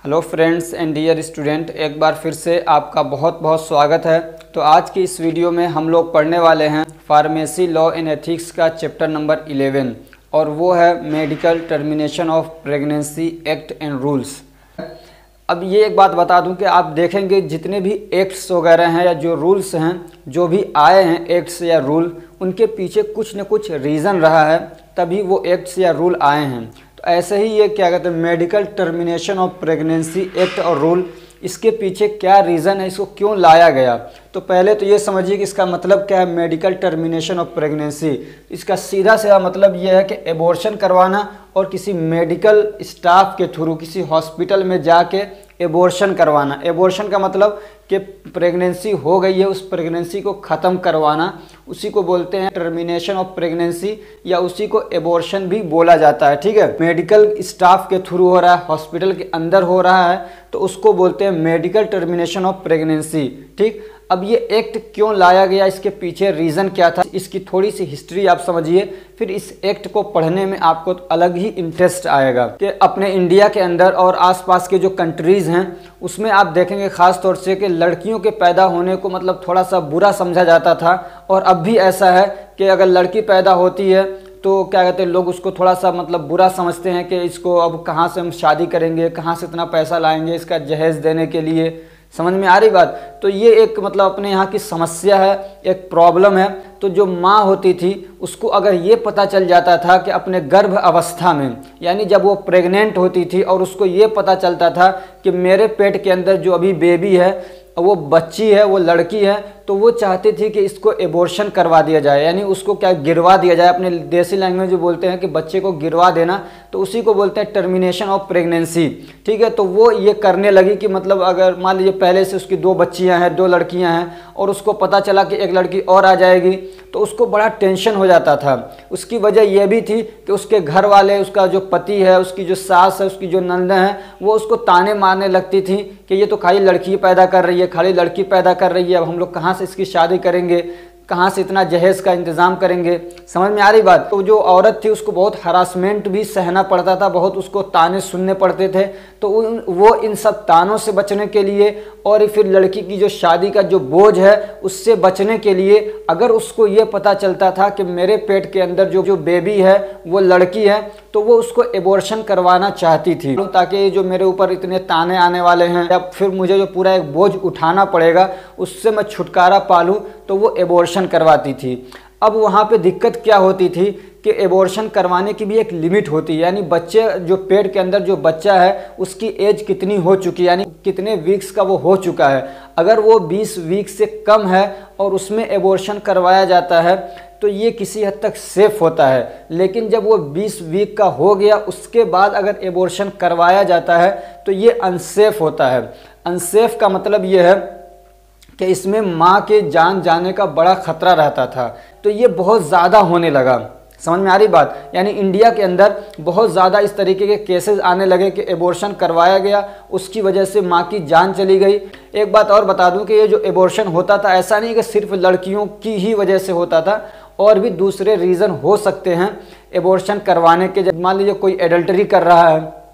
Hello friends and dear student, एक बार फिर से आपका बहुत बहुत स्वागत है। तो आज की इस वीडियो में हम लोग पढ़ने वाले हैं फार्मेसी लॉ एंड एथिक्स का चैप्टर नंबर 11 और वो है medical termination of pregnancy act and rules. अब ये एक बात बता दूं कि आप देखेंगे जितने भी एक्ट्स वगैरह हैं या जो रूल्स हैं जो भी आए हैं एक्ट्स या रूल, उनके पीछे कुछ न कुछ रीज़न रहा है तभी वो एक्ट्स या रूल आए हैं। तो ऐसे ही ये क्या कहते हैं medical termination of pregnancy act और रूल, इसके पीछे क्या रीज़न है, इसको क्यों लाया गया। तो पहले तो ये समझिए कि इसका मतलब क्या है मेडिकल टर्मिनेशन ऑफ प्रेगनेंसी। इसका सीधा सीधा मतलब ये है कि एबॉर्शन करवाना और किसी मेडिकल स्टाफ के थ्रू किसी हॉस्पिटल में जाके एबॉर्शन करवाना। एबॉर्शन का मतलब कि प्रेगनेंसी हो गई है उस प्रेगनेंसी को ख़त्म करवाना, उसी को बोलते हैं टर्मिनेशन ऑफ प्रेगनेंसी या उसी को एबॉर्शन भी बोला जाता है। ठीक है, मेडिकल स्टाफ के थ्रू हो रहा है, हॉस्पिटल के अंदर हो रहा है तो उसको बोलते हैं मेडिकल टर्मिनेशन ऑफ प्रेगनेंसी। ठीक, अब ये एक्ट क्यों लाया गया, इसके पीछे रीज़न क्या था, इसकी थोड़ी सी हिस्ट्री आप समझिए, फिर इस एक्ट को पढ़ने में आपको तो अलग ही इंटरेस्ट आएगा। कि अपने इंडिया के अंदर और आसपास के जो कंट्रीज़ हैं उसमें आप देखेंगे ख़ास तौर से कि लड़कियों के पैदा होने को मतलब थोड़ा सा बुरा समझा जाता था और अब भी ऐसा है कि अगर लड़की पैदा होती है तो क्या कहते हैं लोग उसको थोड़ा सा मतलब बुरा समझते हैं कि इसको अब कहाँ से हम शादी करेंगे, कहाँ से इतना पैसा लाएंगे इसका जहेज़ देने के लिए। समझ में आ रही बात। तो ये एक मतलब अपने यहाँ की समस्या है, एक प्रॉब्लम है। तो जो माँ होती थी उसको अगर ये पता चल जाता था कि अपने गर्भ अवस्था में यानी जब वो प्रेग्नेंट होती थी और उसको ये पता चलता था कि मेरे पेट के अंदर जो अभी बेबी है वो बच्ची है, वो लड़की है, तो वो चाहती थी कि इसको एबॉर्शन करवा दिया जाए, यानी उसको क्या गिरवा दिया जाए। अपने देसी लैंग्वेज में बोलते हैं कि बच्चे को गिरवा देना, तो उसी को बोलते हैं टर्मिनेशन ऑफ प्रेगनेंसी। ठीक है, तो वो ये करने लगी कि मतलब अगर मान लीजिए पहले से उसकी 2 बच्चियां हैं, 2 लड़कियां हैं और उसको पता चला कि एक लड़की और आ जाएगी तो उसको बड़ा टेंशन हो जाता था। उसकी वजह यह भी थी कि उसके घर वाले, उसका जो पति है, उसकी जो सास है, उसकी जो नंद हैं, वो उसको ताने मारने लगती थी कि ये तो खाली लड़की पैदा कर रही है, खाली लड़की पैदा कर रही है, अब हम लोग कहाँ से इसकी शादी करेंगे, कहाँ से इतना जहेज़ का इंतज़ाम करेंगे। समझ में आ रही बात। तो जो औरत थी उसको बहुत हरासमेंट भी सहना पड़ता था, बहुत उसको ताने सुनने पड़ते थे। तो वो इन सब तानों से बचने के लिए और फिर लड़की की जो शादी का जो बोझ है उससे बचने के लिए अगर उसको ये पता चलता था कि मेरे पेट के अंदर जो बेबी है वो लड़की है तो वो उसको एबॉर्शन करवाना चाहती थी, ताकि जो मेरे ऊपर इतने ताने आने वाले हैं या फिर मुझे जो पूरा एक बोझ उठाना पड़ेगा उससे मैं छुटकारा पा लूँ, तो वो एबॉर्शन करवाती थी। अब वहाँ पे दिक्कत क्या होती थी कि एबॉर्शन करवाने की भी एक लिमिट होती है, यानी बच्चे जो पेट के अंदर जो बच्चा है उसकी एज कितनी हो चुकी है, यानी कितने वीक्स का वो हो चुका है। अगर वो 20 वीक से कम है और उसमें एबॉर्शन करवाया जाता है तो ये किसी हद तक सेफ होता है। लेकिन जब वो 20 वीक का हो गया उसके बाद अगर एबॉर्शन करवाया जाता है तो ये अनसेफ होता है। अनसेफ का मतलब ये है कि इसमें माँ के जान जाने का बड़ा खतरा रहता था। तो ये बहुत ज़्यादा होने लगा। समझ में आ रही बात। यानी इंडिया के अंदर बहुत ज़्यादा इस तरीके के केसेस आने लगे कि एबॉर्शन करवाया गया, उसकी वजह से माँ की जान चली गई। एक बात और बता दूं कि ये जो एबॉर्शन होता था ऐसा नहीं कि सिर्फ लड़कियों की ही वजह से होता था, और भी दूसरे रीज़न हो सकते हैं एबॉर्शन करवाने के। जब मान लीजिए कोई एडल्टरी कर रहा है,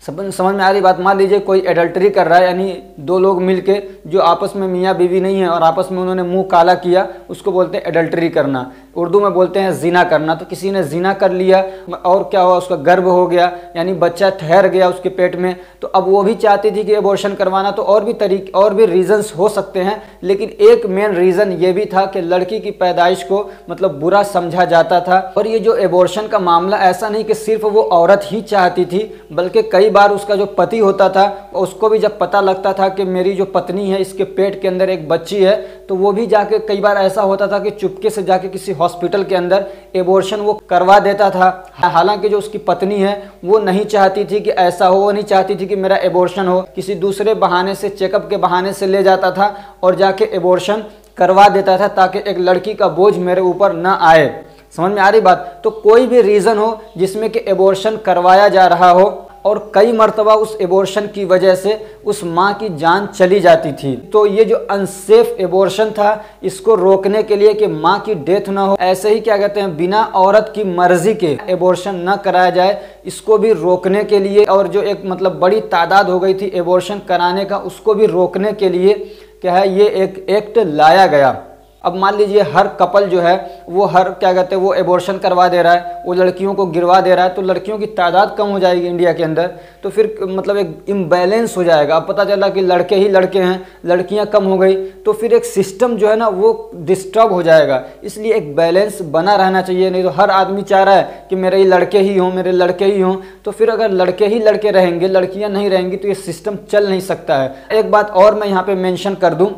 समझ में आ रही बात। मान लीजिए कोई एडल्टरी कर रहा है, यानी 2 लोग मिलके जो आपस में मियाँ बीवी नहीं है और आपस में उन्होंने मुंह काला किया, उसको बोलते हैं एडल्टरी करना। उर्दू में बोलते हैं जिना करना। तो किसी ने जिना कर लिया और क्या हुआ, उसका गर्भ हो गया, यानी बच्चा ठहर गया उसके पेट में, तो अब वो भी चाहती थी कि एबॉर्शन करवाना। तो और भी रीजंस हो सकते हैं, लेकिन एक मेन रीज़न ये भी था कि लड़की की पैदाइश को मतलब बुरा समझा जाता था। और ये जो एबॉर्शन का मामला ऐसा नहीं कि सिर्फ वो औरत ही चाहती थी, बल्कि कई बार उसका जो पति होता था उसको भी जब पता लगता था कि मेरी जो पत्नी है इसके पेट के अंदर एक बच्ची है, तो वो भी जाके कई बार ऐसा होता था कि चुपके से जाके किसी हॉस्पिटल के अंदर एबॉर्शन वो करवा देता था। हालांकि जो उसकी पत्नी है वो नहीं चाहती थी कि ऐसा हो, वो नहीं चाहती थी कि मेरा एबॉर्शन हो, किसी दूसरे बहाने से, चेकअप के बहाने से ले जाता था और जाके एबॉर्शन करवा देता था ताकि एक लड़की का बोझ मेरे ऊपर ना आए। समझ में आ रही बात। तो कोई भी रीज़न हो जिसमें कि एबॉर्शन करवाया जा रहा हो, और कई मर्तबा उस एबॉर्शन की वजह से उस माँ की जान चली जाती थी। तो ये जो अनसेफ एबॉर्शन था, इसको रोकने के लिए कि माँ की डेथ ना हो, ऐसे ही क्या कहते हैं बिना औरत की मर्जी के एबॉर्शन न कराया जाए, इसको भी रोकने के लिए, और जो एक मतलब बड़ी तादाद हो गई थी एबॉर्शन कराने का, उसको भी रोकने के लिए क्या है ये एक एक्ट लाया गया। अब मान लीजिए हर कपल जो है वो हर क्या कहते हैं वो एबॉर्शन करवा दे रहा है, वो लड़कियों को गिरवा दे रहा है, तो लड़कियों की तादाद कम हो जाएगी इंडिया के अंदर, तो फिर मतलब एक इम्बैलेंस हो जाएगा। अब पता चला कि लड़के ही लड़के हैं, लड़कियां कम हो गई, तो फिर एक सिस्टम जो है ना वो डिस्टर्ब हो जाएगा। इसलिए एक बैलेंस बना रहना चाहिए, नहीं तो हर आदमी चाह रहा है कि मेरे ही लड़के ही हों, मेरे लड़के ही हों, तो फिर अगर लड़के ही लड़के रहेंगे, लड़कियाँ नहीं रहेंगी, तो ये सिस्टम चल नहीं सकता है। एक बात और मैं यहाँ पर मेंशन कर दूँ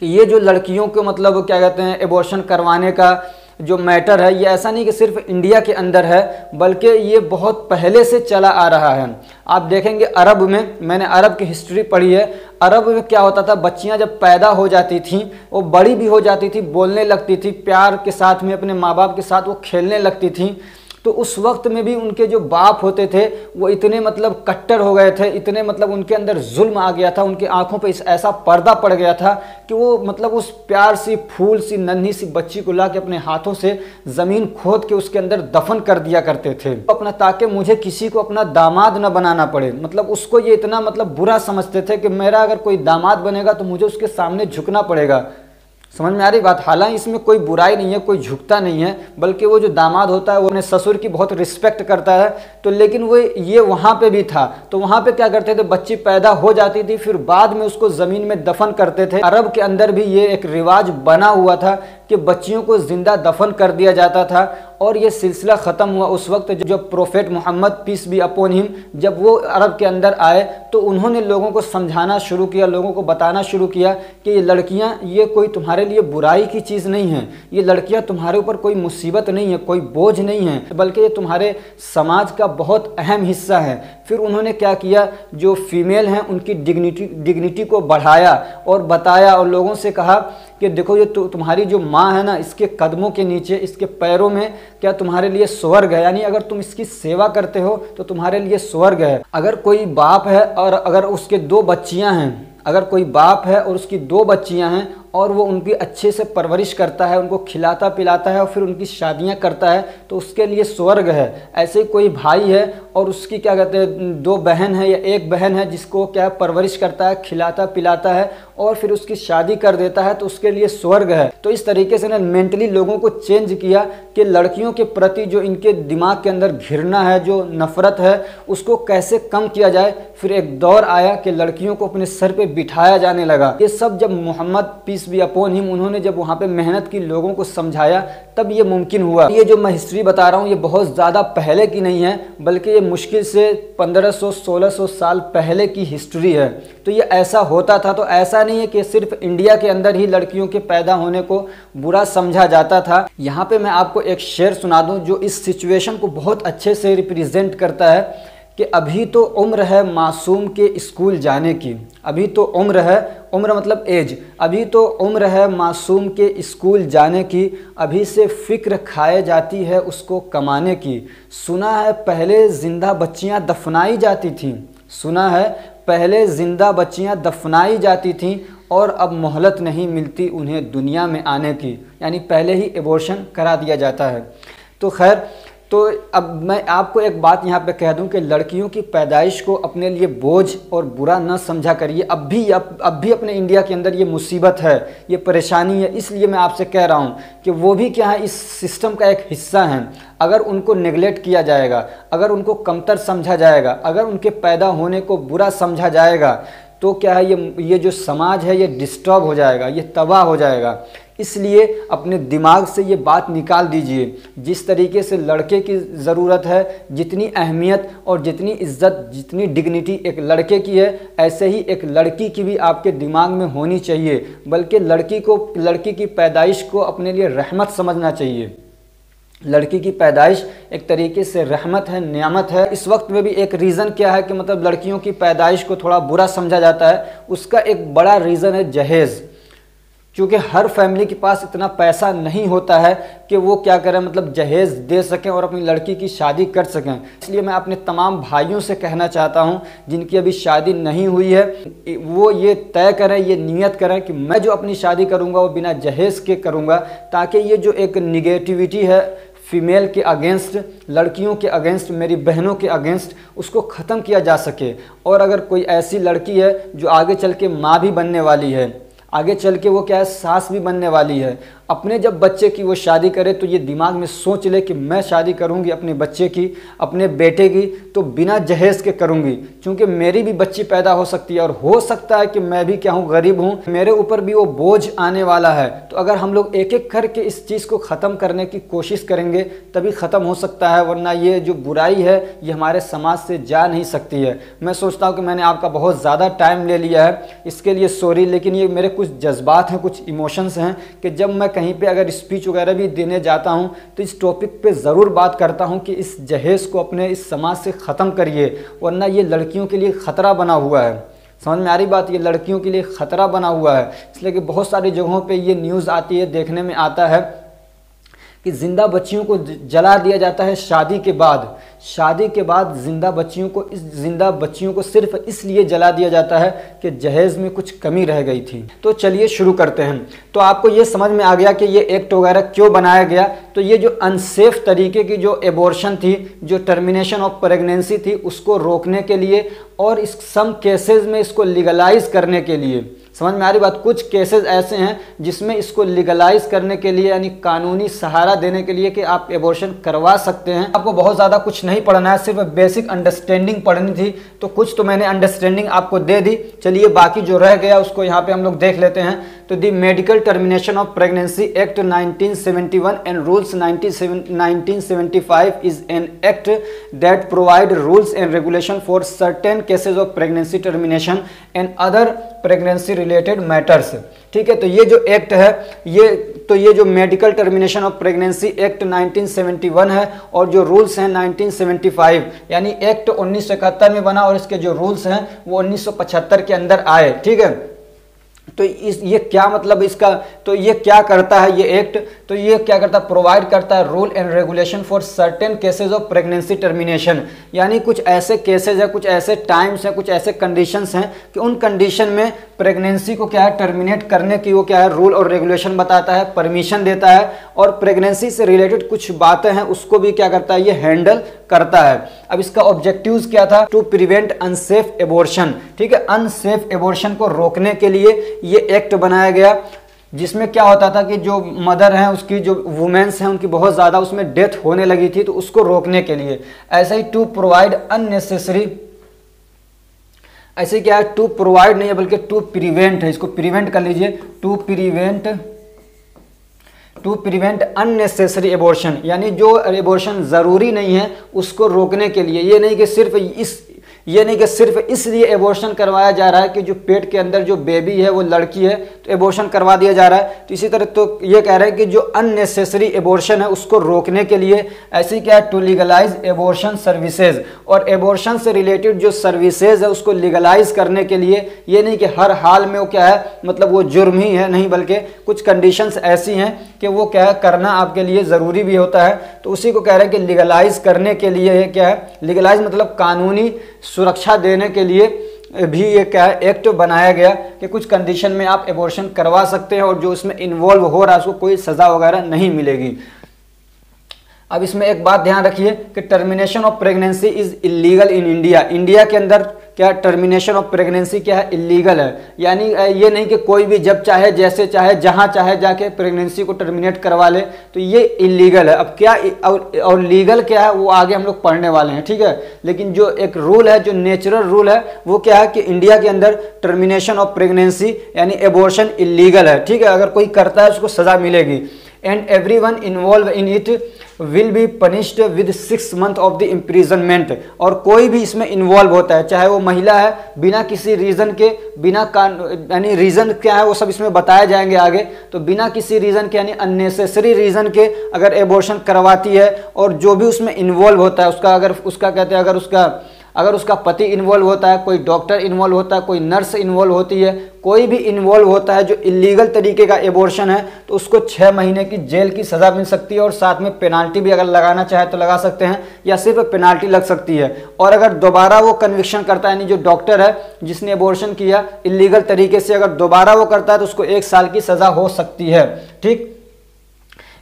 कि ये जो लड़कियों को मतलब क्या कहते हैं एबॉर्शन करवाने का जो मैटर है, ये ऐसा नहीं कि सिर्फ इंडिया के अंदर है, बल्कि ये बहुत पहले से चला आ रहा है। आप देखेंगे अरब में, मैंने अरब की हिस्ट्री पढ़ी है, अरब में क्या होता था, बच्चियां जब पैदा हो जाती थीं, वो बड़ी भी हो जाती थी, बोलने लगती थी, प्यार के साथ में अपने माँ बाप के साथ वो खेलने लगती थीं, तो उस वक्त में भी उनके जो बाप होते थे वो इतने मतलब कट्टर हो गए थे, इतने मतलब उनके अंदर जुल्म आ गया था, उनकी आंखों पे ऐसा पर्दा पड़ गया था कि वो मतलब उस प्यार सी फूल सी नन्ही सी बच्ची को ला के अपने हाथों से ज़मीन खोद के उसके अंदर दफन कर दिया करते थे अपना, ताकि मुझे किसी को अपना दामाद न बनाना पड़े। मतलब उसको ये इतना मतलब बुरा समझते थे कि मेरा अगर कोई दामाद बनेगा तो मुझे उसके सामने झुकना पड़ेगा। समझ में आ रही बात? हालांकि इसमें कोई बुराई नहीं है, कोई झुकता नहीं है, बल्कि वो जो दामाद होता है वो अपने ससुर की बहुत रिस्पेक्ट करता है। तो लेकिन वो ये वहाँ पे भी था, तो वहाँ पे क्या करते थे, बच्ची पैदा हो जाती थी, फिर बाद में उसको ज़मीन में दफन करते थे। अरब के अंदर भी ये एक रिवाज बना हुआ था कि बच्चियों को जिंदा दफन कर दिया जाता था, और ये सिलसिला ख़त्म हुआ उस वक्त जब prophet Mohammed peace be upon him जब वो अरब के अंदर आए, तो उन्होंने लोगों को समझाना शुरू किया, लोगों को बताना शुरू किया कि ये लड़कियां ये कोई तुम्हारे लिए बुराई की चीज़ नहीं है, ये लड़कियां तुम्हारे ऊपर कोई मुसीबत नहीं है, कोई बोझ नहीं है, बल्कि ये तुम्हारे समाज का बहुत अहम हिस्सा है। फिर उन्होंने क्या किया, जो फीमेल हैं उनकी डिग्निटी को बढ़ाया और बताया, और लोगों से कहा कि देखो ये तुम्हारी जो माँ है ना, इसके कदमों के नीचे, इसके पैरों में क्या तुम्हारे लिए स्वर्ग है, यानी अगर तुम इसकी सेवा करते हो तो तुम्हारे लिए स्वर्ग है। अगर कोई बाप है और अगर उसके 2 बच्चियां हैं, अगर कोई बाप है और उसकी 2 बच्चियां हैं और वो उनकी अच्छे से परवरिश करता है, उनको खिलाता पिलाता है और फिर उनकी शादियां करता है, तो उसके लिए स्वर्ग है। ऐसे ही कोई भाई है और उसकी क्या कहते हैं 2 बहन है या 1 बहन है, जिसको क्या परवरिश करता है, खिलाता पिलाता है और फिर उसकी शादी कर देता है, तो उसके लिए स्वर्ग है। तो इस तरीके से ना मेंटली लोगों को चेंज किया कि लड़कियों के प्रति जो इनके दिमाग के अंदर घृणा है, जो नफरत है, उसको कैसे कम किया जाए। फिर एक दौर आया कि लड़कियों को अपने सर पे बिठाया जाने लगा। ये सब जब Mohammed peace be upon him उन्होंने जब वहाँ पे मेहनत की, लोगों को समझाया, तब ये मुमकिन हुआ। ये जो मैं हिस्ट्री बता रहा हूँ ये बहुत ज़्यादा पहले की नहीं है, बल्कि ये मुश्किल से 1500-1600 साल पहले की हिस्ट्री है। तो ये ऐसा होता था। तो ऐसा नहीं है कि सिर्फ इंडिया के अंदर ही लड़कियों के पैदा होने को बुरा समझा जाता था। यहाँ पे मैं आपको एक शेर सुना दूँ जो इस सिचुएशन को बहुत अच्छे से रिप्रेजेंट करता है कि अभी तो उम्र है मासूम के स्कूल जाने की। अभी तो उम्र है, उम्र मतलब एज, अभी तो उम्र है मासूम के स्कूल जाने की, अभी से फ़िक्र खाए जाती है उसको कमाने की। सुना है पहले जिंदा बच्चियां दफनाई जाती थीं, सुना है पहले जिंदा बच्चियां दफनाई जाती थीं और अब मोहलत नहीं मिलती उन्हें दुनिया में आने की। यानी पहले ही एबॉर्शन करा दिया जाता है। तो खैर, तो अब मैं आपको एक बात यहाँ पे कह दूँ कि लड़कियों की पैदाइश को अपने लिए बोझ और बुरा न समझा करिए। अब भी अपने इंडिया के अंदर ये मुसीबत है, ये परेशानी है। इसलिए मैं आपसे कह रहा हूँ कि वो भी क्या है, इस सिस्टम का एक हिस्सा हैं। अगर उनको नेगलेक्ट किया जाएगा, अगर उनको कमतर समझा जाएगा, अगर उनके पैदा होने को बुरा समझा जाएगा, तो क्या है, ये जो समाज है ये डिस्टर्ब हो जाएगा, ये तबाह हो जाएगा। इसलिए अपने दिमाग से ये बात निकाल दीजिए। जिस तरीके से लड़के की ज़रूरत है, जितनी अहमियत और जितनी इज्जत, जितनी डिग्निटी एक लड़के की है, ऐसे ही एक लड़की की भी आपके दिमाग में होनी चाहिए। बल्कि लड़की की पैदाइश को अपने लिए रहमत समझना चाहिए। लड़की की पैदाइश एक तरीके से रहमत है, नियामत है। इस वक्त में भी एक रीज़न क्या है कि मतलब लड़कियों की पैदाइश को थोड़ा बुरा समझा जाता है, उसका एक बड़ा रीज़न है जहेज़। क्योंकि हर फैमिली के पास इतना पैसा नहीं होता है कि वो क्या करें, मतलब जहेज़ दे सकें और अपनी लड़की की शादी कर सकें। इसलिए मैं अपने तमाम भाइयों से कहना चाहता हूं जिनकी अभी शादी नहीं हुई है, वो ये तय करें, ये नियत करें कि मैं जो अपनी शादी करूंगा वो बिना जहेज़ के करूंगा, ताकि ये जो एक निगेटिविटी है फीमेल के अगेंस्ट, लड़कियों के अगेंस्ट, मेरी बहनों के अगेंस्ट, उसको ख़त्म किया जा सके। और अगर कोई ऐसी लड़की है जो आगे चल के माँ भी बनने वाली है, आगे चल के वो क्या है, सास भी बनने वाली है, अपने जब बच्चे की वो शादी करे तो ये दिमाग में सोच ले कि मैं शादी करूंगी अपने बच्चे की, अपने बेटे की, तो बिना जहेज़ के करूंगी, क्योंकि मेरी भी बच्ची पैदा हो सकती है और हो सकता है कि मैं भी क्या हूँ, गरीब हूँ, मेरे ऊपर भी वो बोझ आने वाला है। तो अगर हम लोग एक एक करके इस चीज़ को ख़त्म करने की कोशिश करेंगे तभी ख़त्म हो सकता है, वरना ये जो बुराई है ये हमारे समाज से जा नहीं सकती है। मैं सोचता हूँ कि मैंने आपका बहुत ज़्यादा टाइम ले लिया है, इसके लिए सॉरी, लेकिन ये मेरे कुछ जज्बात हैं, कुछ इमोशंस हैं कि जब मैं कहीं पे अगर स्पीच वगैरह भी देने जाता हूं तो इस टॉपिक पे ज़रूर बात करता हूं कि इस जहेज़ को अपने इस समाज से ख़त्म करिए, वरना ये लड़कियों के लिए ख़तरा बना हुआ है। समझ में आ रही बात, ये लड़कियों के लिए ख़तरा बना हुआ है। इसलिए कि बहुत सारी जगहों पे ये न्यूज़ आती है, देखने में आता है कि जिंदा बच्चियों को जला दिया जाता है शादी के बाद। शादी के बाद जिंदा बच्चियों को सिर्फ इसलिए जला दिया जाता है कि जहेज़ में कुछ कमी रह गई थी। तो चलिए शुरू करते हैं। तो आपको ये समझ में आ गया कि ये एक्ट वगैरह क्यों बनाया गया। तो ये जो अनसेफ तरीके की जो एबॉर्शन थी, जो टर्मिनेशन ऑफ प्रेगनेंसी थी, उसको रोकने के लिए और इस सम केसेस में इसको लीगलाइज करने के लिए, समझ में आ रही बात, कुछ केसेस ऐसे हैं जिसमें इसको लीगलाइज करने के लिए, यानी कानूनी सहारा देने के लिए कि आप एबॉर्शन करवा सकते हैं। आपको बहुत ज़्यादा कुछ नहीं पढ़ना है, सिर्फ बेसिक अंडरस्टैंडिंग पढ़नी थी, तो कुछ तो मैंने अंडरस्टैंडिंग आपको दे दी। चलिए बाकी जो रह गया उसको यहाँ पे हम लोग देख लेते हैं। तो the medical termination of pregnancy act 1971 and rules 1975 is an act that provide rules and regulation for certain cases of pregnancy termination and other pregnancy related matters. ठीक है, तो ये जो एक्ट है ये जो medical termination of pregnancy act 1971 है और जो रूल्स हैं 1975, यानी एक्ट 1971 में बना और इसके जो रूल्स हैं वो 1975 के अंदर आए। ठीक है, तो ये क्या मतलब इसका, तो ये क्या करता है ये एक्ट, तो ये क्या करता है, प्रोवाइड करता है rule and regulation for certain cases of pregnancy termination, यानी कुछ ऐसे केसेस है, कुछ ऐसे टाइम्स हैं, कुछ ऐसे कंडीशंस हैं कि उन कंडीशन में प्रेगनेंसी को क्या है, टर्मिनेट करने की वो क्या है, रूल और रेगुलेशन बताता है, परमिशन देता है, और प्रेगनेंसी से रिलेटेड कुछ बातें हैं उसको भी क्या करता है, ये हैंडल करता है। अब इसका ऑब्जेक्टिव्स क्या था, टू प्रिवेंट अनसेफ एबॉर्शन। ठीक है, अनसेफ एबॉर्शन को रोकने के लिए ये एक्ट बनाया गया, जिसमें क्या होता था कि जो मदर हैं, उसकी जो वुमेन्स हैं, उनकी बहुत ज़्यादा उसमें डेथ होने लगी थी, तो उसको रोकने के लिए। ऐसे ही टू प्रोवाइड अननेसेसरी, ऐसे क्या है, टू प्रोवाइड नहीं है बल्कि टू प्रिवेंट है, इसको प्रिवेंट कर लीजिए, टू प्रिवेंट अननेसेसरी एबॉर्शन, यानी जो एबॉर्शन ज़रूरी नहीं है उसको रोकने के लिए। ये नहीं कि सिर्फ इसलिए एबॉर्शन करवाया जा रहा है कि जो पेट के अंदर जो बेबी है वो लड़की है तो एबॉर्शन करवा दिया जा रहा है। तो इसी तरह तो ये कह रहे हैं कि जो अननेसेसरी एबॉर्शन है उसको रोकने के लिए, ऐसी क्या है, टू लीगलाइज एबॉर्शन सर्विसेज, और एबॉर्शन से रिलेटेड जो सर्विसेज है उसको लीगलाइज करने के लिए। ये नहीं कि हर हाल में वो क्या है, मतलब वो जुर्म ही है, नहीं, बल्कि कुछ कंडीशंस ऐसी हैं कि वो क्या है, करना आपके लिए ज़रूरी भी होता है। तो उसी को कह रहे हैं कि लीगलाइज करने के लिए क्या है, लीगलाइज मतलब कानूनी सुरक्षा देने के लिए भी ये क्या है, एक्ट बनाया गया कि कुछ कंडीशन में आप एबॉर्शन करवा सकते हैं और जो उसमें इन्वॉल्व हो रहा है उसको कोई सज़ा वगैरह नहीं मिलेगी। अब इसमें एक बात ध्यान रखिए कि termination of pregnancy is illegal in India. India के अंदर क्या टर्मिनेशन ऑफ प्रेगनेंसी क्या है, इलीगल है, यानी ये नहीं कि कोई भी जब चाहे, जैसे चाहे, जहां चाहे जाके प्रेगनेंसी को टर्मिनेट करवा ले, तो ये इलीगल है। अब क्या और लीगल क्या है वो आगे हम लोग पढ़ने वाले हैं। ठीक है, लेकिन जो एक रूल है, जो नेचुरल रूल है, वो क्या है कि इंडिया के अंदर टर्मिनेशन ऑफ प्रेगनेंसी यानी एबॉर्शन इलीगल है। ठीक है, अगर कोई करता है उसको सजा मिलेगी। And everyone involve in it will be punished with 6 months of the imprisonment, और कोई भी इसमें इन्वॉल्व होता है, चाहे वो महिला है, बिना किसी रीज़न के, यानी रीज़न क्या है वो सब इसमें बताए जाएंगे आगे, तो बिना किसी रीज़न के यानी अननेसेसरी रीज़न के अगर एबॉर्शन करवाती है और जो भी उसमें इन्वॉल्व होता है उसका, अगर उसका कहते हैं, अगर उसका पति इन्वॉल्व होता है, कोई डॉक्टर इन्वॉल्व होता है, कोई नर्स इन्वॉल्व होती है, कोई भी इन्वॉल्व होता है जो इलीगल तरीके का एबॉर्शन है, तो उसको 6 महीने की जेल की सज़ा मिल सकती है और साथ में पेनाल्टी भी अगर लगाना चाहे तो लगा सकते हैं या सिर्फ पेनाल्टी लग सकती है। और अगर दोबारा वो कन्विक्शन करता है, यानी जो डॉक्टर है जिसने एबॉर्शन किया इलीगल तरीके से, अगर दोबारा वो करता है तो उसको 1 साल की सज़ा हो सकती है। ठीक,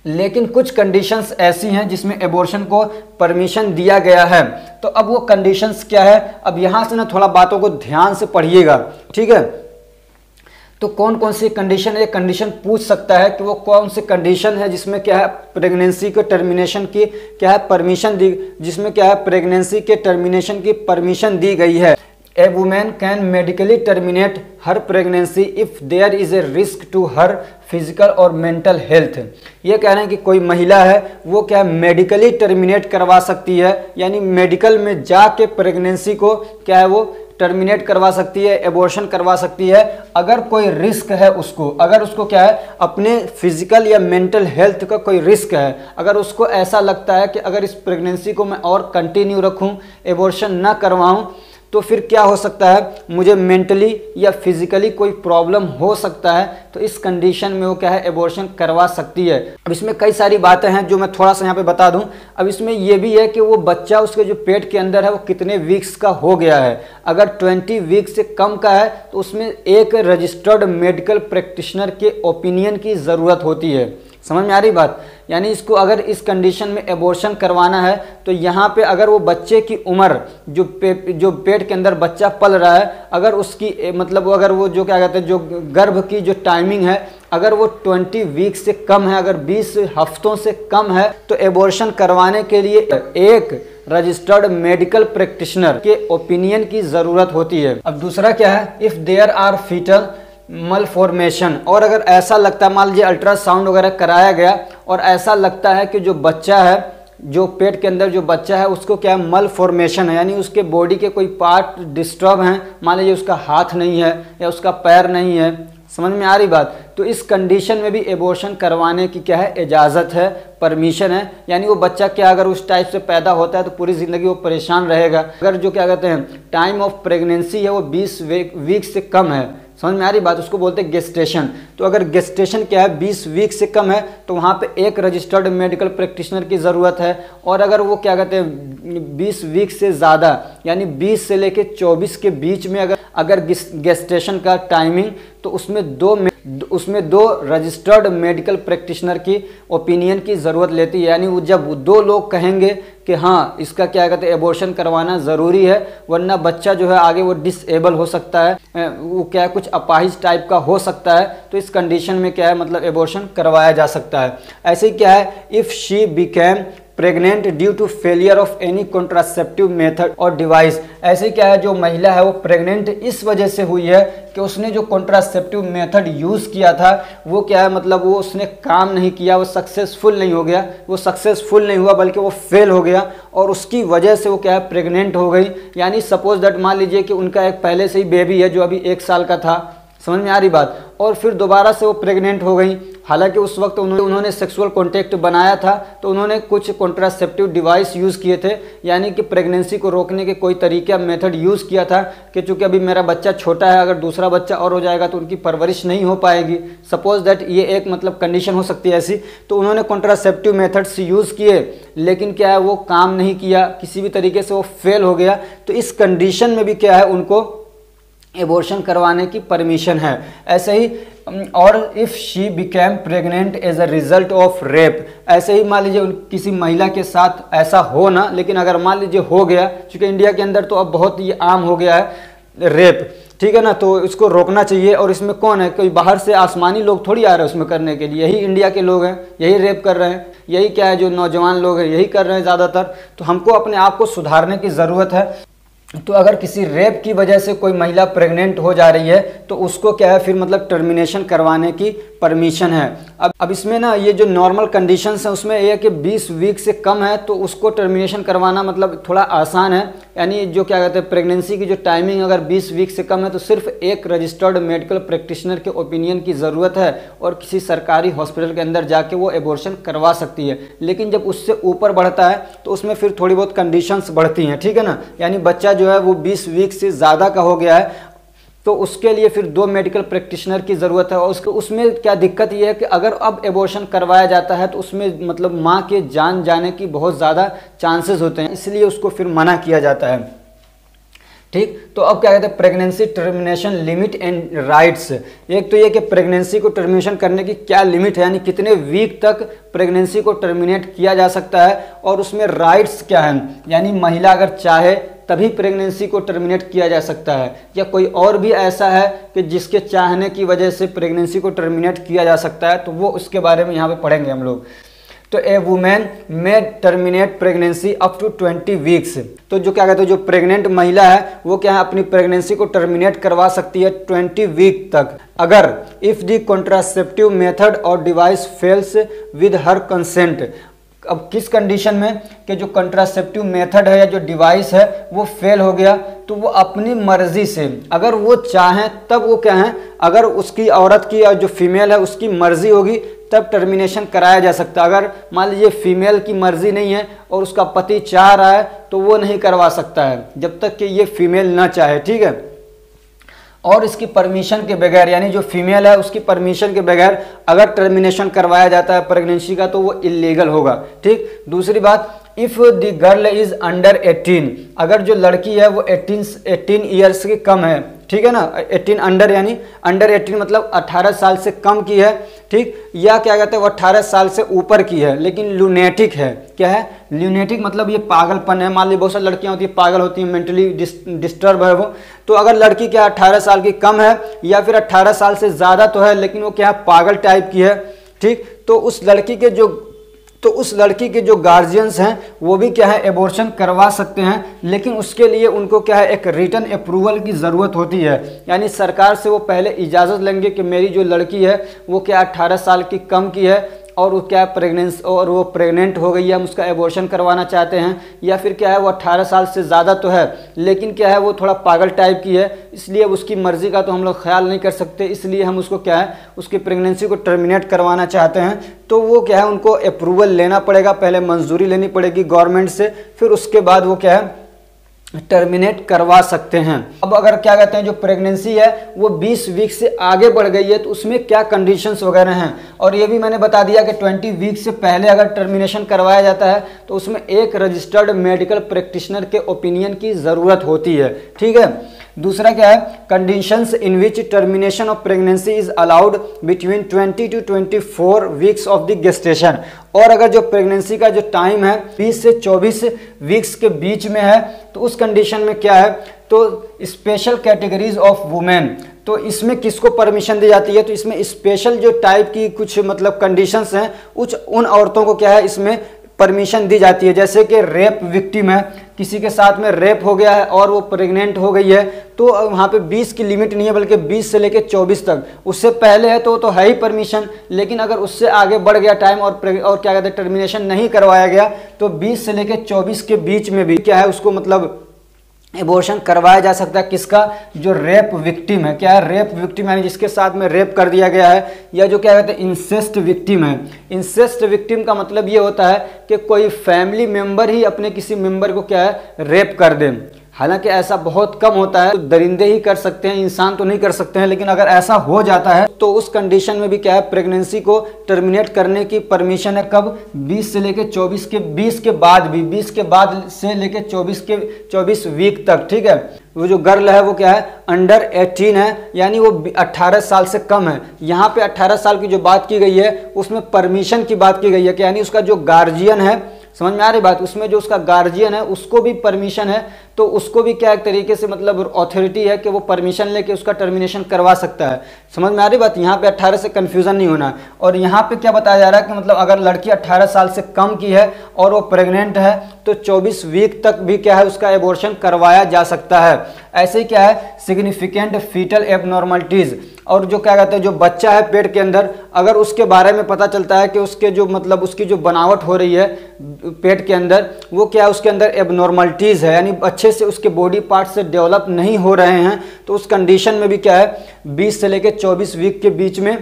लेकिन कुछ कंडीशंस ऐसी हैं जिसमें एबॉर्शन को परमिशन दिया गया है। तो अब वो कंडीशंस क्या है, अब यहाँ से ना थोड़ा बातों को ध्यान से पढ़िएगा। ठीक है, तो कौन कौन सी कंडीशन, एक कंडीशन पूछ सकता है कि वो कौन सी कंडीशन है जिसमें क्या है प्रेगनेंसी के टर्मिनेशन की क्या है परमिशन दी, जिसमें क्या है प्रेगनेंसी के टर्मिनेशन की परमिशन दी गई है। A woman can medically terminate her pregnancy if there is a risk to her physical और mental health। ये कह रहे हैं कि कोई महिला है वो क्या मेडिकली टर्मिनेट करवा सकती है, यानी मेडिकल में जाके प्रेगनेंसी को क्या है वो टर्मिनेट करवा सकती है, एबॉर्शन करवा सकती है अगर कोई रिस्क है उसको, अगर उसको क्या है अपने फिजिकल या मेंटल हेल्थ का कोई रिस्क है, अगर उसको ऐसा लगता है कि अगर इस प्रेगनेंसी को मैं और कंटिन्यू रखूं, एबॉर्शन ना करवाऊं, तो फिर क्या हो सकता है, मुझे मेंटली या फिजिकली कोई प्रॉब्लम हो सकता है, तो इस कंडीशन में वो क्या है एबॉर्शन करवा सकती है। अब इसमें कई सारी बातें हैं जो मैं थोड़ा सा यहाँ पे बता दूं। अब इसमें ये भी है कि वो बच्चा उसके जो पेट के अंदर है वो कितने वीक्स का हो गया है। अगर 20 वीक से कम का है तो उसमें एक रजिस्टर्ड मेडिकल प्रैक्टिशनर के ओपिनियन की ज़रूरत होती है। समझ में आ रही बात, यानी इसको अगर इस कंडीशन में एबॉर्शन करवाना है तो यहाँ पे अगर वो बच्चे की उम्र जो पेट के अंदर बच्चा पल रहा है, अगर उसकी मतलब अगर वो जो क्या कहते हैं जो गर्भ की जो टाइमिंग है अगर वो 20 वीक से कम है, अगर 20 हफ्तों से कम है, तो एबॉर्शन करवाने के लिए एक रजिस्टर्ड मेडिकल प्रैक्टिशनर के ओपिनियन की ज़रूरत होती है। अब दूसरा क्या है, इफ़ देयर आर फीटल मलफॉर्मेशन, और अगर ऐसा लगता है, मान लीजिए अल्ट्रासाउंड वगैरह कराया गया और ऐसा लगता है कि जो बच्चा है, जो पेट के अंदर जो बच्चा है उसको क्या है मलफॉर्मेशन है, यानी उसके बॉडी के कोई पार्ट डिस्टर्ब हैं, मान लीजिए उसका हाथ नहीं है या उसका पैर नहीं है, समझ में आ रही बात, तो इस कंडीशन में भी एबॉर्शन करवाने की क्या है इजाज़त है, परमिशन है। यानी वो बच्चा क्या अगर उस टाइप से पैदा होता है तो पूरी ज़िंदगी वो परेशान रहेगा। अगर जो क्या कहते हैं टाइम ऑफ प्रेगनेंसी है वो 20 वीक से कम है, समझ में आ रही बात, उसको बोलते हैं गेस्टेशन। तो अगर गेस्टेशन क्या है 20 वीक से कम है तो वहाँ पे एक रजिस्टर्ड मेडिकल प्रैक्टिशनर की ज़रूरत है। और अगर वो क्या कहते हैं 20 वीक से ज़्यादा यानी 20 से लेके 24 के बीच में अगर गेस्टेशन का टाइमिंग, तो उसमें दो रजिस्टर्ड मेडिकल प्रैक्टिशनर की ओपिनियन की ज़रूरत लेती है। यानी वो जब 2 लोग कहेंगे कि हाँ इसका क्या कहते हैं एबॉर्शन करवाना ज़रूरी है, वरना बच्चा जो है आगे वो डिसेबल हो सकता है, वो क्या है कुछ अपाहिज टाइप का हो सकता है, तो इस कंडीशन में क्या है मतलब एबॉर्शन करवाया जा सकता है। ऐसे ही क्या है, if she became pregnant due to failure of any contraceptive method और डिवाइस, ऐसे क्या है जो महिला है वो प्रेग्नेंट इस वजह से हुई है कि उसने जो कॉन्ट्रासेप्टिव मेथड यूज़ किया था वो क्या है मतलब वो उसने काम नहीं किया, वो सक्सेसफुल नहीं हो गया, वो सक्सेसफुल नहीं हुआ बल्कि वो फेल हो गया और उसकी वजह से वो क्या है प्रेग्नेंट हो गई। यानी सपोज दैट मान लीजिए कि उनका एक पहले से ही बेबी है जो अभी 1 साल का था, समझ में आ रही बात, और फिर दोबारा से वो प्रेग्नेंट हो गई। हालांकि उस वक्त उन्होंने सेक्सुअल कॉन्टैक्ट बनाया था तो उन्होंने कुछ कॉन्ट्रासेप्टिव डिवाइस यूज़ किए थे, यानी कि प्रेगनेंसी को रोकने के कोई तरीका मेथड यूज़ किया था कि चूँकि अभी मेरा बच्चा छोटा है, अगर दूसरा बच्चा और हो जाएगा तो उनकी परवरिश नहीं हो पाएगी। सपोज दैट ये एक मतलब कंडीशन हो सकती है ऐसी, तो उन्होंने कॉन्ट्रासेप्टिव मेथड्स यूज़ किए लेकिन क्या है वो काम नहीं किया, किसी भी तरीके से वो फेल हो गया। तो इस कंडीशन में भी क्या है उनको एबॉर्शन करवाने की परमिशन है। ऐसे ही और if she became pregnant as a result of rape, ऐसे ही मान लीजिए किसी महिला के साथ ऐसा हो ना, लेकिन अगर मान लीजिए हो गया, क्योंकि इंडिया के अंदर तो अब बहुत ही आम हो गया है रेप, ठीक है ना, तो इसको रोकना चाहिए। और इसमें कौन है, कोई बाहर से आसमानी लोग थोड़ी आ रहे हैं उसमें करने के लिए, यही इंडिया के लोग हैं, यही रेप कर रहे हैं, यही क्या है जो नौजवान लोग हैं यही कर रहे हैं ज़्यादातर। तो हमको अपने आप को सुधारने की ज़रूरत है। तो अगर किसी रेप की वजह से कोई महिला प्रेग्नेंट हो जा रही है तो उसको क्या है फिर मतलब टर्मिनेशन करवाने की परमिशन है। अब इसमें ना ये जो नॉर्मल कंडीशंस हैं उसमें ये है कि 20 वीक से कम है तो उसको टर्मिनेशन करवाना मतलब थोड़ा आसान है। यानी जो क्या कहते हैं प्रेगनेंसी की जो टाइमिंग अगर 20 वीक से कम है तो सिर्फ एक रजिस्टर्ड मेडिकल प्रैक्टिशनर के ओपिनियन की ज़रूरत है और किसी सरकारी हॉस्पिटल के अंदर जाके वो एबॉर्शन करवा सकती है। लेकिन जब उससे ऊपर बढ़ता है तो उसमें फिर थोड़ी बहुत कंडीशंस बढ़ती हैं, ठीक है ना। यानी बच्चा जो है वो 20 वीक से ज़्यादा का हो गया है तो उसके लिए फिर 2 मेडिकल प्रैक्टिशनर की ज़रूरत है। और उसमें क्या दिक्कत ये है कि अगर अब एबॉर्शन करवाया जाता है तो उसमें मतलब माँ के जान जाने की बहुत ज़्यादा चांसेस होते हैं, इसलिए उसको फिर मना किया जाता है, ठीक। तो अब क्या कहते हैं pregnancy termination limit and rights. एक तो ये कि प्रेगनेंसी को टर्मिनेशन करने की क्या लिमिट है, यानी कितने वीक तक प्रेगनेंसी को टर्मिनेट किया जा सकता है, और उसमें राइट्स क्या है, यानी महिला अगर चाहे तभी प्रेगनेंसी को टर्मिनेट किया जा सकता है, या कोई और भी ऐसा है कि जिसके चाहने की वजह से प्रेगनेंसी को टर्मिनेट किया जा सकता है, तो वो उसके बारे में यहाँ पे पढ़ेंगे हम लोग। तो ए वुमेन में terminate pregnancy up to 20 weeks. तो जो क्या कहते हैं जो प्रेग्नेंट महिला है वो क्या है अपनी प्रेगनेंसी को टर्मिनेट करवा सकती है 20 वीक तक, अगर इफ द कॉन्ट्रासेप्टिव मेथड और device fails with her consent. अब किस कंडीशन में कि जो कंट्रासेप्टिव मेथड है या जो डिवाइस है वो फेल हो गया, तो वो अपनी मर्जी से अगर वो चाहें तब वो क्या है, अगर उसकी औरत की और जो फीमेल है उसकी मर्जी होगी तब टर्मिनेशन कराया जा सकता है। अगर मान लीजिए फीमेल की मर्जी नहीं है और उसका पति चाह रहा है तो वो नहीं करवा सकता है जब तक कि ये फीमेल ना चाहे, ठीक है। और इसकी परमिशन के बगैर, यानी जो फीमेल है उसकी परमिशन के बगैर अगर टर्मिनेशन करवाया जाता है प्रेगनेंसी का तो वो इलीगल होगा, ठीक। दूसरी बात, if the girl is under 18, अगर जो लड़की है वो 18 ईयर्स की कम है, ठीक है ना। 18 अंडर यानी अंडर 18 मतलब 18 साल से कम की है, ठीक। या क्या कहते हैं वो 18 साल से ऊपर की है लेकिन लूनेटिक है। क्या है लूनेटिक मतलब ये पागलपन है। मान ली बहुत सारी लड़कियां होती है पागल होती हैं, मेंटली डिस्टर्ब है वो। तो अगर लड़की क्या 18 साल की कम है या फिर 18 साल से ज़्यादा तो है लेकिन वो क्या पागल टाइप की है, ठीक। तो उस लड़की के जो गार्जियंस हैं वो भी क्या है एबॉर्शन करवा सकते हैं, लेकिन उसके लिए उनको क्या है एक रिटन अप्रूवल की ज़रूरत होती है। यानी सरकार से वो पहले इजाज़त लेंगे कि मेरी जो लड़की है वो क्या 18 साल की कम की है और वो क्या वो प्रेग्नेंट हो गई है, हम उसका एबॉर्शन करवाना चाहते हैं, या फिर क्या है वो 18 साल से ज़्यादा तो है लेकिन क्या है वो थोड़ा पागल टाइप की है, इसलिए उसकी मर्ज़ी का तो हम लोग ख्याल नहीं कर सकते, इसलिए हम उसको क्या है उसकी प्रेगनेंसी को टर्मिनेट करवाना चाहते हैं। तो वो क्या है उनको अप्रूवल लेना पड़ेगा, पहले मंजूरी लेनी पड़ेगी गवर्नमेंट से, फिर उसके बाद वो क्या है टर्मिनेट करवा सकते हैं। अब अगर क्या कहते हैं जो प्रेगनेंसी है वो 20 वीक से आगे बढ़ गई है तो उसमें क्या कंडीशंस वगैरह हैं, और ये भी मैंने बता दिया कि 20 वीक से पहले अगर टर्मिनेशन करवाया जाता है तो उसमें एक रजिस्टर्ड मेडिकल प्रैक्टिशनर के ओपिनियन की ज़रूरत होती है, ठीक है। दूसरा क्या है conditions in which termination of pregnancy is allowed between 20 to 24 weeks of the gestation. और अगर जो प्रेगनेंसी का जो टाइम है 20 से 24 वीक्स के बीच में है तो उस कंडीशन में क्या है तो स्पेशल कैटेगरीज ऑफ वुमेन, तो इसमें किसको परमिशन दी जाती है, तो इसमें स्पेशल जो टाइप की कुछ मतलब कंडीशंस हैं उन औरतों को क्या है इसमें परमिशन दी जाती है। जैसे कि रेप विक्टिम है, किसी के साथ में रेप हो गया है और वो प्रेग्नेंट हो गई है तो वहाँ पे 20 की लिमिट नहीं है बल्कि 20 से लेके 24 तक, उससे पहले है तो है ही परमिशन, लेकिन अगर उससे आगे बढ़ गया टाइम और क्या कहते हैं टर्मिनेशन नहीं करवाया गया तो 20 से लेके 24 के बीच में भी क्या है उसको मतलब एबॉर्शन करवाया जा सकता है। किसका जो रेप विक्टिम है, क्या है रेप विक्टिम यानी जिसके साथ में रेप कर दिया गया है, या जो क्या कहते हैं इंसेस्ट विक्टिम है। इंसेस्ट विक्टिम का मतलब ये होता है कि कोई फैमिली मेंबर ही अपने किसी मेंबर को क्या है रेप कर दे। हालांकि ऐसा बहुत कम होता है, तो दरिंदे ही कर सकते हैं, इंसान तो नहीं कर सकते हैं, लेकिन अगर ऐसा हो जाता है तो उस कंडीशन में भी क्या है प्रेगनेंसी को टर्मिनेट करने की परमिशन है। कब 20 से लेके 24 के 20 के बाद भी 20 के बाद से लेके 24 वीक तक, ठीक है। वो जो गर्ल है वो क्या है अंडर 18 है यानी वो 18 साल से कम है। यहाँ पे 18 साल की जो बात की गई है उसमें परमिशन की बात की गई है कि यानी उसका जो गार्जियन है समझ में आ रही बात। उसमें जो उसका गार्जियन है उसको भी परमिशन है, तो उसको भी क्या एक तरीके से मतलब अथॉरिटी है कि वो परमिशन लेके उसका टर्मिनेशन करवा सकता है। समझ में आ रही बात। यहाँ पे 18 से कंफ्यूजन नहीं होना। और यहाँ पे क्या बताया जा रहा है कि मतलब अगर लड़की 18 साल से कम की है और वो प्रेग्नेंट है तो 24 वीक तक भी क्या है उसका एबॉर्शन करवाया जा सकता है। ऐसे ही क्या है सिग्निफिकेंट फीटल एबनॉर्मलिटीज, और जो क्या कहते हैं जो बच्चा है पेट के अंदर, अगर उसके बारे में पता चलता है कि उसके जो मतलब उसकी जो बनावट हो रही है पेट के अंदर वो क्या है उसके अंदर एबनॉर्मलिटीज है, यानी अच्छे से उसके बॉडी पार्ट से डेवलप नहीं हो रहे हैं, तो उस कंडीशन में भी क्या है 20 से लेकर 24 वीक के बीच में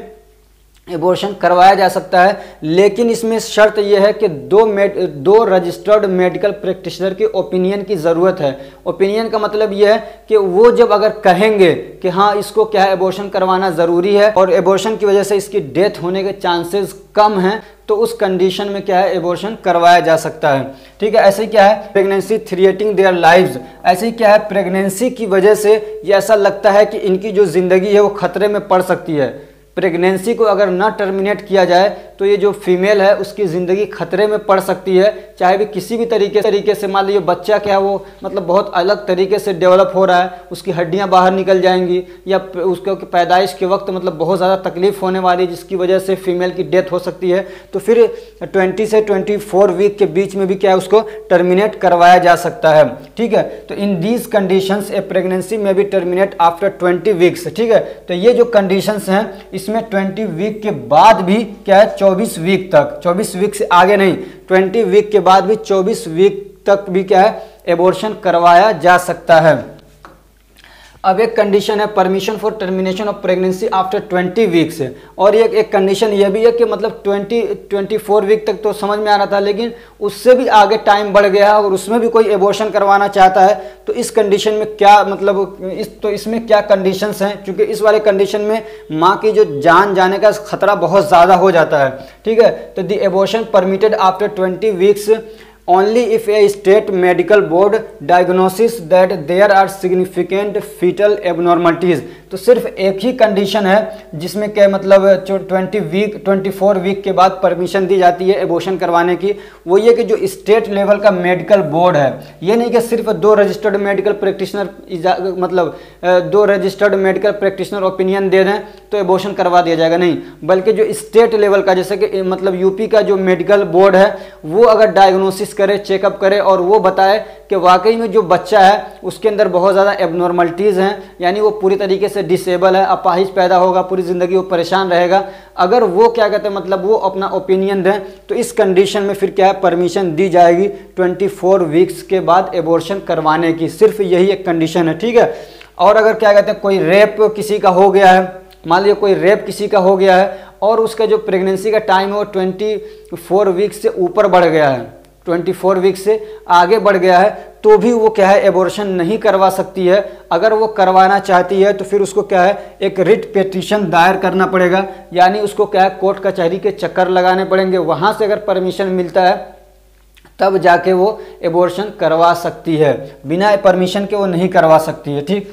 एबॉर्शन करवाया जा सकता है। लेकिन इसमें शर्त यह है कि दो रजिस्टर्ड मेडिकल प्रैक्टिशनर के ओपिनियन की ज़रूरत है। ओपिनियन का मतलब यह है कि वो जब अगर कहेंगे कि हाँ इसको क्या है एबॉर्शन करवाना ज़रूरी है और एबॉर्शन की वजह से इसकी डेथ होने के चांसेस कम हैं, तो उस कंडीशन में क्या है एबॉर्शन करवाया जा सकता है। ठीक है। ऐसे ही क्या है प्रेगनेंसी थ्रिएटिंग देयर लाइव्स, ऐसे ही क्या है प्रेगनेंसी की वजह से ये ऐसा लगता है कि इनकी जो ज़िंदगी है वो खतरे में पड़ सकती है। प्रेगनेंसी को अगर ना टर्मिनेट किया जाए तो ये जो फीमेल है उसकी ज़िंदगी खतरे में पड़ सकती है, चाहे भी किसी भी तरीके से। मान लीजिए बच्चा क्या वो मतलब बहुत अलग तरीके से डेवलप हो रहा है, उसकी हड्डियां बाहर निकल जाएंगी, या उसके पैदाइश के वक्त मतलब बहुत ज़्यादा तकलीफ होने वाली जिसकी वजह से फीमेल की डेथ हो सकती है, तो फिर 20 से 24 वीक के बीच में भी क्या है उसको टर्मिनेट करवाया जा सकता है। ठीक है। तो in these conditions A pregnancy में भी टर्मिनेट आफ्टर 20 वीक्स। ठीक है। तो ये जो कंडीशंस हैं इसमें 20 वीक के बाद भी क्या है 24 वीक तक, 24 वीक से आगे नहीं, 20 वीक के बाद भी 24 वीक तक भी क्या है एबॉर्शन करवाया जा सकता है। अब एक कंडीशन है permission for termination of pregnancy after 20 weeks, और एक कंडीशन ये भी है कि मतलब 24 वीक तक तो समझ में आ रहा था, लेकिन उससे भी आगे टाइम बढ़ गया है और उसमें भी कोई एबॉर्शन करवाना चाहता है, तो इस कंडीशन में क्या मतलब इसमें क्या कंडीशंस हैं, क्योंकि इस वाले कंडीशन में माँ की जो जान जाने का खतरा बहुत ज़्यादा हो जाता है। ठीक है। तो the abortion permitted after 20 weeks only if a state medical board diagnoses that there are significant fetal abnormalities। तो सिर्फ एक ही कंडीशन है जिसमें क्या मतलब 24 वीक के बाद परमिशन दी जाती है एबॉर्शन करवाने की, वो ये कि जो स्टेट लेवल का मेडिकल बोर्ड है, ये नहीं कि सिर्फ 2 रजिस्टर्ड मेडिकल प्रैक्टिशनर मतलब 2 रजिस्टर्ड मेडिकल प्रैक्टिशनर ओपिनियन दे दें तो एबॉर्शन करवा दिया जाएगा, नहीं, बल्कि जो स्टेट लेवल का जैसे कि मतलब यूपी का जो मेडिकल बोर्ड है वो अगर डायग्नोसिस करे, चेकअप करे और वो बताए कि वाकई में जो बच्चा है उसके अंदर बहुत ज़्यादा एबनॉर्मलिटीज़ हैं, यानी वो पूरी तरीके से डिसेबल है, अपाहिज पैदा होगा, पूरी ज़िंदगी वो परेशान रहेगा, अगर वो क्या कहते हैं मतलब वो अपना ओपिनियन दें तो इस कंडीशन में फिर क्या है परमिशन दी जाएगी 24 वीक्स के बाद एबॉर्शन करवाने की। सिर्फ यही एक कंडीशन है। ठीक है। और अगर क्या कहते हैं कोई रेप किसी का हो गया है, मान लीजिए कोई रेप किसी का हो गया है और उसका जो प्रेगनेंसी का टाइम है वो 24 वीक्स से ऊपर बढ़ गया है, 24 वीक से आगे बढ़ गया है, तो भी वो क्या है एबॉर्शन नहीं करवा सकती है। अगर वो करवाना चाहती है तो फिर उसको क्या है एक रिट पिटीशन दायर करना पड़ेगा, यानी उसको क्या है कोर्ट कचहरी के चक्कर लगाने पड़ेंगे, वहाँ से अगर परमिशन मिलता है तब जाके वो एबॉर्शन करवा सकती है, बिना परमिशन के वो नहीं करवा सकती है। ठीक।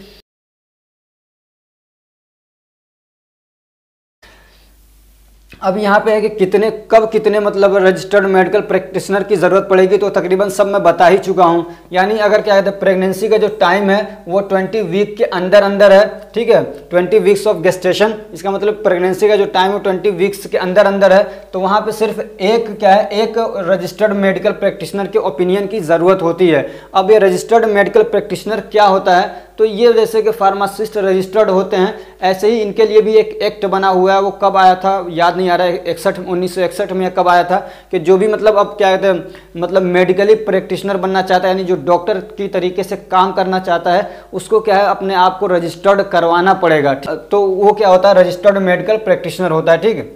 अब यहाँ पे है कि कब कितने मतलब रजिस्टर्ड मेडिकल प्रैक्टिशनर की ज़रूरत पड़ेगी, तो तकरीबन सब मैं बता ही चुका हूँ। यानी अगर क्या कहते हैं प्रेगनेंसी का जो टाइम है वो 20 वीक के अंदर है। ठीक है। 20 वीक्स ऑफ गेस्टेशन, इसका मतलब प्रेगनेंसी का जो टाइम है 20 वीक्स के अंदर है, तो वहाँ पे सिर्फ एक रजिस्टर्ड मेडिकल प्रैक्टिशनर के ओपिनियन की ज़रूरत होती है। अब ये रजिस्टर्ड मेडिकल प्रैक्टिशनर क्या होता है, तो ये जैसे कि फार्मासिस्ट रजिस्टर्ड होते हैं, ऐसे ही इनके लिए भी एक एक्ट बना हुआ है, वो कब आया था याद नहीं आ रहा है, 1961 में कब आया था, कि जो भी मतलब अब क्या कहते हैं मतलब मेडिकली प्रैक्टिशनर बनना चाहता है, यानी जो डॉक्टर की तरीके से काम करना चाहता है उसको क्या है अपने आप को रजिस्टर्ड करवाना पड़ेगा। तो वो क्या होता है रजिस्टर्ड मेडिकल प्रैक्टिशनर होता है। ठीक है।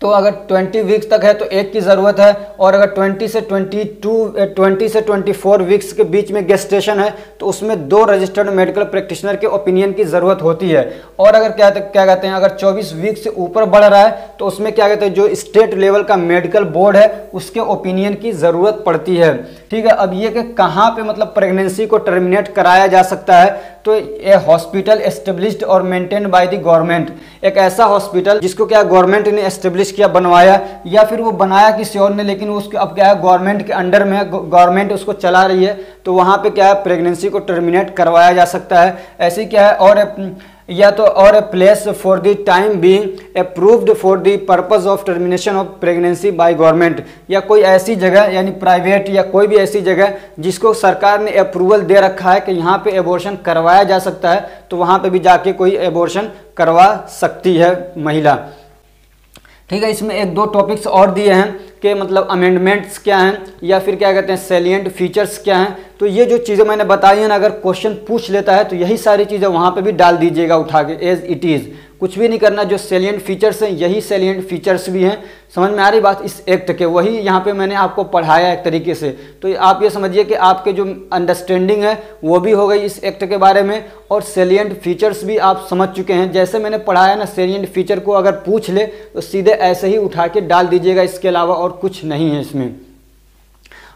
तो अगर 20 वीक्स तक है तो एक की ज़रूरत है, और अगर 20 से 24 वीक्स के बीच में गेस्टेशन है तो उसमें 2 रजिस्टर्ड मेडिकल प्रैक्टिशनर के ओपिनियन की ज़रूरत होती है। और अगर क्या कहते हैं अगर 24 वीक से ऊपर बढ़ रहा है तो उसमें क्या कहते हैं जो स्टेट लेवल का मेडिकल बोर्ड है उसके ओपिनियन की ज़रूरत पड़ती है। ठीक है। अब ये कि कहाँ पे मतलब प्रेगनेंसी को टर्मिनेट कराया जा सकता है, तो ए हॉस्पिटल एस्टेब्लिश्ड और मेंटेन्ड बाय द गवर्नमेंट, एक ऐसा हॉस्पिटल जिसको क्या गवर्नमेंट ने एस्टेब्लिश एस्टेब्लिश किया, बनवाया, या फिर वो बनाया किसी और ने, लेकिन उसके अब क्या है गवर्नमेंट के अंडर में है, गवर्नमेंट उसको चला रही है, तो वहाँ पे क्या है प्रेगनेंसी को टर्मिनेट करवाया जा सकता है। ऐसे क्या है और या तो और a place for the time being approved for the purpose of termination of pregnancy by government, या कोई ऐसी जगह यानी प्राइवेट या कोई भी ऐसी जगह जिसको सरकार ने अप्रूवल दे रखा है कि यहाँ पे एबॉर्शन करवाया जा सकता है, तो वहाँ पे भी जाके कोई एबॉर्शन करवा सकती है महिला। ठीक है, इसमें एक दो टॉपिक्स और दिए हैं कि मतलब अमेंडमेंट्स क्या हैं या फिर क्या कहते हैं सैलिएंट फीचर्स क्या हैं। तो ये जो चीज़ें मैंने बताई हैं ना, अगर क्वेश्चन पूछ लेता है तो यही सारी चीज़ें वहाँ पे भी डाल दीजिएगा उठा के एज इट इज़, कुछ भी नहीं करना। जो सैलिएंट फीचर्स हैं यही सैलिएंट फीचर्स भी हैं। समझ में आ रही बात इस एक्ट के, वही यहाँ पे मैंने आपको पढ़ाया एक तरीके से। तो आप ये समझिए कि आपके जो अंडरस्टैंडिंग है वो भी हो गई इस एक्ट के बारे में, और सैलिएंट फीचर्स भी आप समझ चुके हैं। जैसे मैंने पढ़ाया ना, सैलिएंट फीचर को अगर पूछ ले तो सीधे ऐसे ही उठा के डाल दीजिएगा, इसके अलावा और कुछ नहीं है इसमें।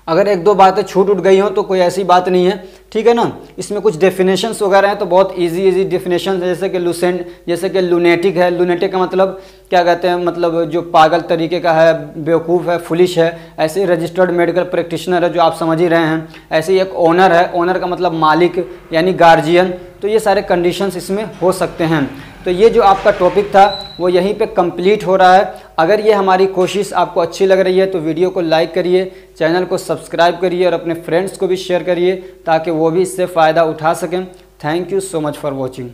अगर एक दो बातें छूट उठ गई हो तो कोई ऐसी बात नहीं है, ठीक है ना। इसमें कुछ डेफिनेशंस वगैरह हैं तो बहुत इजी डेफिनेशन, जैसे कि लूसेंट, जैसे कि लूनेटिक है। लूनेटिक का मतलब क्या कहते हैं, मतलब जो पागल तरीके का है, बेवकूफ़ है, फुलिश है। ऐसे ही रजिस्टर्ड मेडिकल प्रैक्टिशनर है जो आप समझ ही रहे हैं। ऐसे ही एक ओनर है, ओनर का मतलब मालिक यानी गार्जियन। तो ये सारे कंडीशंस इसमें हो सकते हैं। तो ये जो आपका टॉपिक था वो यहीं पे कंप्लीट हो रहा है। अगर ये हमारी कोशिश आपको अच्छी लग रही है तो वीडियो को लाइक करिए, चैनल को सब्सक्राइब करिए और अपने फ्रेंड्स को भी शेयर करिए ताकि वो भी इससे फ़ायदा उठा सकें। Thank you so much for watching.